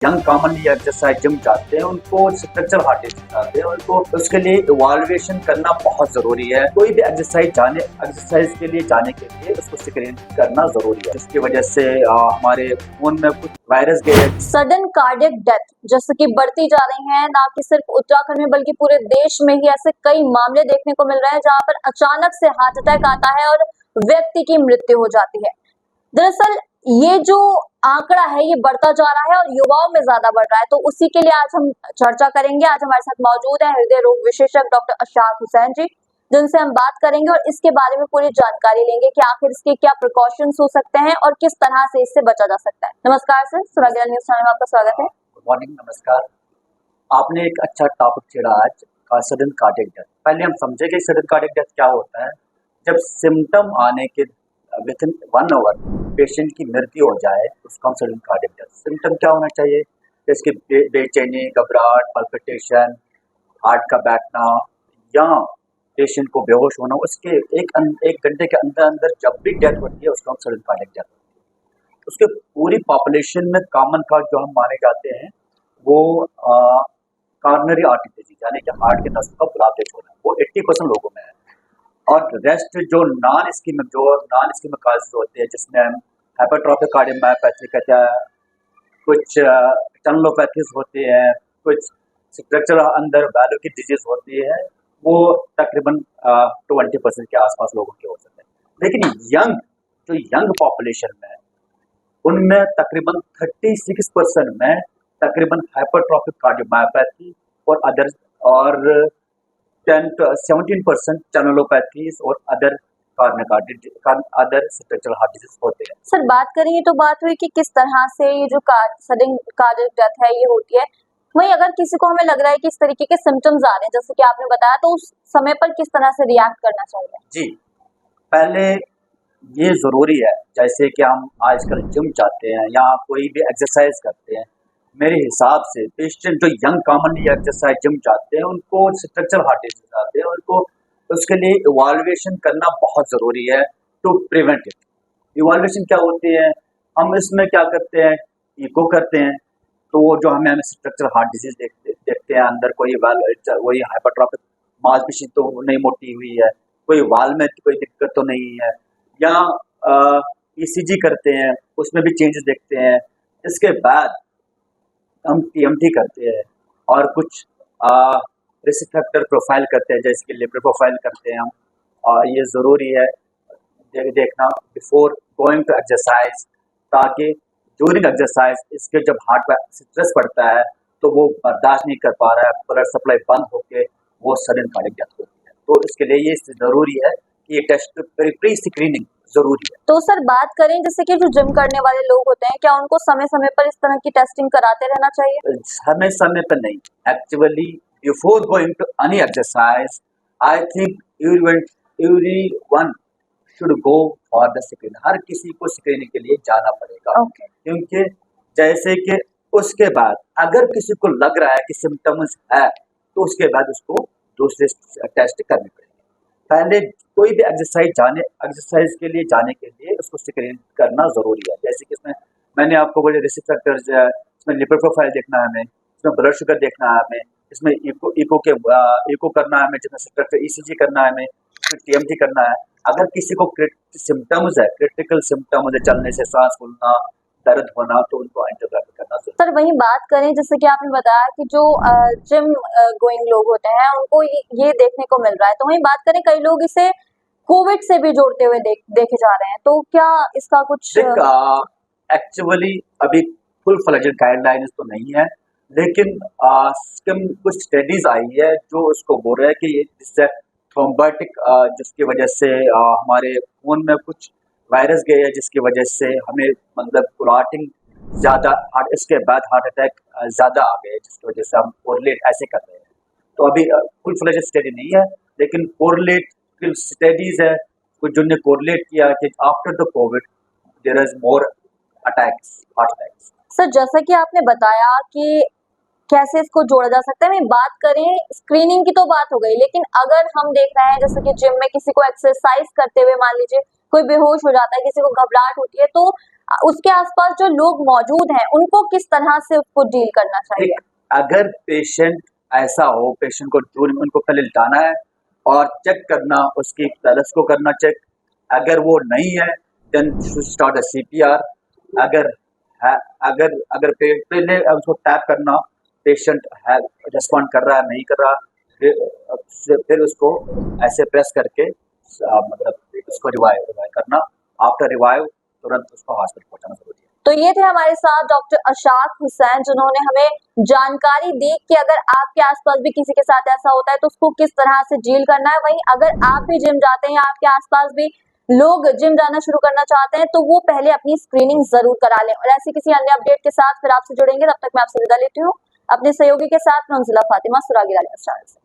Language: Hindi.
यंग कॉमनली एक्सरसाइज जिम जाते हैं उनको स्ट्रक्चरल हार्ट डिजीज जाते हैं, उनको उसके लिए इवॉल्वेशन करना बहुत जरूरी है। कोई भी एक्सरसाइज के लिए जाने के लिए उसको स्क्रीन करना जरूरी है, जिसकी वजह से हमारे खून में कुछ वायरस गए। सडन कार्डियक डेथ जैसे कि बढ़ती जा रही है, ना कि सिर्फ उत्तराखंड में बल्कि पूरे देश में ही ऐसे कई मामले देखने को मिल रहे हैं जहां पर अचानक से हार्ट अटैक आता है और व्यक्ति की मृत्यु हो जाती है। दरअसल ये जो आंकड़ा है ये बढ़ता जा रहा है और युवाओं में ज्यादा बढ़ रहा है, तो उसी के लिए आज हम चर्चा करेंगे। आज हमारे साथ मौजूद है हृदय रोग विशेषज्ञ डॉक्टर अशफाक हुसैन जी, जिनसे हम बात करेंगे और इसके बारे में पूरी जानकारी लेंगे कि आखिर इसके क्या प्रिकॉशंस हो सकते हैं और किस तरह से इससे बचा जा सकता है। नमस्कार सर, सुरागेला न्यूज चैनल में आपका स्वागत है। गुड मॉर्निंग, नमस्कार। आपने एक अच्छा टॉपिक छेड़ा आज, सडन कार्डियक डेथ। पहले हम समझे कि सडन कार्डियक डेथ क्या होता है। जब सिम्टम आने के विद इन 1 आवर पेशेंट की मृत्यु हो जाए उसको हम सडन कार्डियक डेथ। सिम्टम क्या होना चाहिए? इसकी बेचैनी, घबराहट, पल्पिटेशन, हार्ट का बैठना या पेशेंट को बेहोश होना, उसके एक घंटे के अंदर अंदर जब भी डेथ होती है उसको हम सडन कार्डियक डेथ होती है। उसके पूरी पॉपुलेशन में कॉमन कॉज जो हम माने जाते हैं वो कॉर्नरी आर्टरी डिजीज यानी कि हार्ट के नसों का ब्लॉकेज होना, वो 80% लोगों में है। और रेस्ट जो नॉन इस्कीमिक काजेज होते हैं, जिसमें हम हाइपरट्रॉफिक कार्डियोमायोपैथी कहते हैं, कुछ टनलोपैथीज होती है, कुछ स्ट्रक्चरल अंदर वैल्यू की डिजीज होती है, वो तकरीबन 20% के आसपास लोगों के हो सकते हैं। लेकिन यंग पॉपुलेशन में उनमें तकरीबन 36% में तकरीबन हाइपरट्रॉफिक कार्डियोमायोपैथी और अदर और 10 to 17% चैनलोपैथीज और other other structural heart disease होते हैं। सर बात करें तो बात हुई कि किस तरह से ये जो सडन कार्डियक डेथ है ये होती है, वहीं अगर किसी को हमें लग रहा है कि इस तरीके के सिम्टम्स आ रहे हैं जैसे कि आपने बताया, तो उस समय पर किस तरह से रिएक्ट करना चाहिए? जी, पहले ये जरूरी है, जैसे कि हम आजकल जिम जाते हैं या कोई भी एक्सरसाइज करते हैं, मेरे हिसाब से पेशेंट जो यंग कॉमनली एक्सरसाइज जिम जाते हैं उनको स्ट्रक्चरल हार्ट डिजीज जाते हैं, उनको उसके लिए इवॉल्वेशन करना बहुत ज़रूरी है टू प्रिवेंट इट। इवॉल्वेशन क्या होती है? हम इसमें क्या करते हैं, इको करते हैं, तो वो जो हमें स्ट्रक्चरल हार्ट डिजीज देखते हैं, अंदर वही हाइपरट्रॉफिक मांसपेशी तो नहीं मोटी हुई है, कोई वाल में कोई दिक्कत तो नहीं है, या ईसीजी करते हैं उसमें भी चेंजेस देखते हैं। इसके बाद हम टीएमटी करते हैं और कुछ रिस्क फैक्टर प्रोफाइल करते हैं, जैसे कि लिपिड प्रोफाइल करते हैं हम। ये ज़रूरी है देखना बिफोर गोइंग टू एक्सरसाइज, ताकि ड्यूरिंग एक्सरसाइज इसके जब हार्ट पर स्ट्रेस पड़ता है तो वो बर्दाश्त नहीं कर पा रहा है, ब्लड सप्लाई बंद होकर वो सडन कार्डियक डेथ होती है। तो इसके लिए ये ज़रूरी है कि ये टेस्ट प्री स्क्रीनिंग जरूरी है। तो सर बात करें जैसे कि जो जिम करने वाले लोग होते हैं, क्या उनको समय समय पर इस तरह की टेस्टिंग कराते रहना चाहिए? समय समय पर नहीं, actually before going to any exercise I think everyone should go for the screen. हर किसी को स्क्रीनिंग के लिए जाना पड़ेगा। क्योंकि जैसे कि उसके बाद अगर किसी को लग रहा है कि सिम्टम्स है तो उसके बाद उसको दूसरे टेस्ट करने पड़ेंगे। पहले कोई भी एक्सरसाइज के लिए जाने के लिए उसको स्क्रीन करना जरूरी है। जैसे कि इसमें मैंने आपको बोले रिस्क फैक्टर्स, इसमें लिपिड प्रोफाइल देखना है हमें, इसमें ब्लड शुगर देखना है हमें, इसमें इको करना है हमें, जिसमें स्ट्रक्चर ईसीजी करना है हमें, टीएमटी करना है। अगर किसी को क्रिटिकल सिम्टम्स है, चलने से सांस फूलना, दर्द होना, तो उनको एंजियोग्राफी करना जरूरी है। सर वहीं बात करें जैसे कि आपने बताया कि जो जिम गोइंग लोग होते हैं उनको ये देखने को मिल रहा है, तो वहीं बात करें कई लोग इसे कोविड से भी जोड़ते हुए देखे जा रहे हैं, तो क्या इसका कुछ? एक्चुअली अभी फुल फ्लेजेड गाइडलाइंस तो नहीं है, लेकिन कुछ स्टडीज आई है जो उसको बोल रहे हैं कि जिससे थ्रोम्बोटिक, जिसकी वजह से हमारे खून में कुछ वायरस गए हैं, जिसकी वजह से हमें मतलब क्लॉटिंग ज़्यादा, इसके बाद हार्ट अटैक ज़्यादा आ गए, जिसकी वजह से हम कोरिलेट ऐसे कर रहे हैं। तो अभी फुल फ्लेजेड स्टडी नहीं है, लेकिन कोरिलेट स्टडीज है कुछ जिनने कोरिलेट किया कि after the Covid there is more attacks, heart attacks. Sir जैसा कि आपने बताया कि कैसे इसको जोड़ा जा सकता है, मैं बात करें स्क्रीनिंग की तो बात हो गई, लेकिन अगर हम देख रहे हैं जैसे कि जिम में किसी को एक्सरसाइज करते हुए मान लीजिए कोई बेहोश हो जाता है, किसी को घबराहट होती है, तो उसके आसपास जो लोग मौजूद हैं उनको किस तरह से उसको डील करना चाहिए? अगर पेशेंट ऐसा हो, पेशेंट को जून में उनको पहले लिटाना है और चेक करना, उसकी पल्स को करना चेक। अगर वो नहीं है देन स्टार्ट द सीपीआर। अगर है अगर पहले उसको टैप करना, पेशेंट है रिस्पॉन्ड कर रहा है नहीं कर रहा, फिर उसको ऐसे प्रेस करके मतलब उसको रिवाइव करना। आफ्टर रिवाइव तुरंत उसको हॉस्पिटल पहुंचाना जरूरी है। तो ये थे हमारे साथ डॉक्टर अशाक हुसैन, जिन्होंने हमें जानकारी दी कि अगर आपके आसपास भी किसी के साथ ऐसा होता है तो उसको किस तरह से डील करना है। वहीं अगर आप भी जिम जाते हैं या आपके आसपास भी लोग जिम जाना शुरू करना चाहते हैं तो वो पहले अपनी स्क्रीनिंग जरूर करा लें। और ऐसी किसी अन्य अपडेट के साथ फिर आपसे जुड़ेंगे, तब तक मैं आपसे विदा लेती हूँ अपने सहयोगी के साथ मंजिला फातिमा सुरागी चैनल से।